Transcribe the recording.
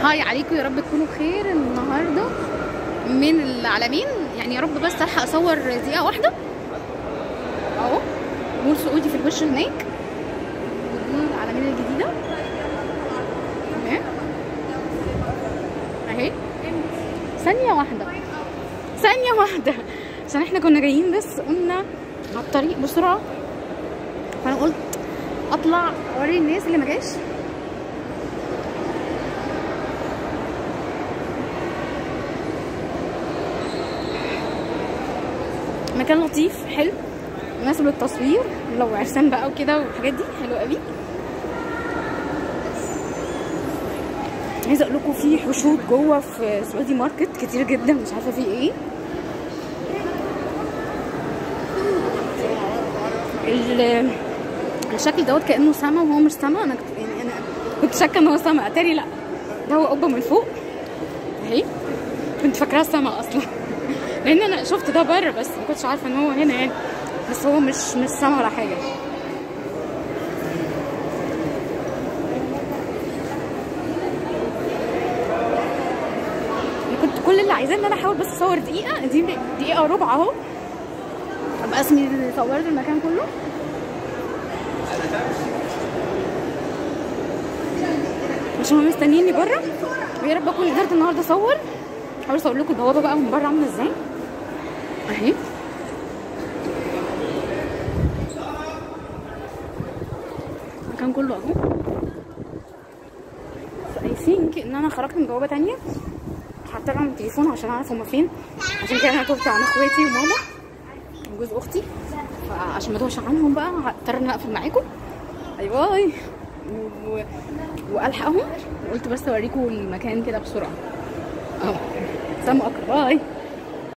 هاي عليكم، يا رب تكونوا بخير النهارده من العلمين. يعني يا رب بس الحق اصور دقيقه واحده اهو. مول سعودي في الوش هناك، ودي العلمين الجديده اهي. ثانيه واحده ثانيه واحده، عشان احنا كنا جايين بس قلنا على الطريق بسرعه، فانا قلت اطلع اوري الناس اللي ما جاش. مكان لطيف حلو مناسب للتصوير لو عرسان بقى وكده والحاجات دي حلوه قوي. عايزه اقول لكم في حشود جوه في سعودي ماركت كتير جدا، مش عارفه في ايه. الشكل دوت كانه سما وهو مش سما. انا كنت شاكه ان هو سما، اتاري لا، ده هو قبه من فوق اهي. كنت فاكراها سما اصلا لان انا شفت ده بره بس ما كنتش عارفه ان هو هنا يعني، بس هو مش سما ولا حاجه. كنت كل اللي عايزاه ان انا احاول بس اصور دقيقه، دي دقيقه وربع اهو، ابقى اسمي صورت المكان كله. عشان هم مستنيني بره، ويا رب اكون قدرت النهارده اصور. هحاول اصور لكم البوابه بقى من بره عامله ازاي اهي. المكان كله اهو. اي ثينك ان انا خرجت من بوابه تانيه، هطلع من التليفون عشان اعرف هما فين، عشان كده انا تهت عن اخواتي وماما وجوز اختي، فعشان ما اتوهش عنهم بقى هضطر ان اقفل معاكم. باي باي. والحقهم، وقلت بس اوريكم المكان كده بسرعه اهو. سلام اكتر، باي.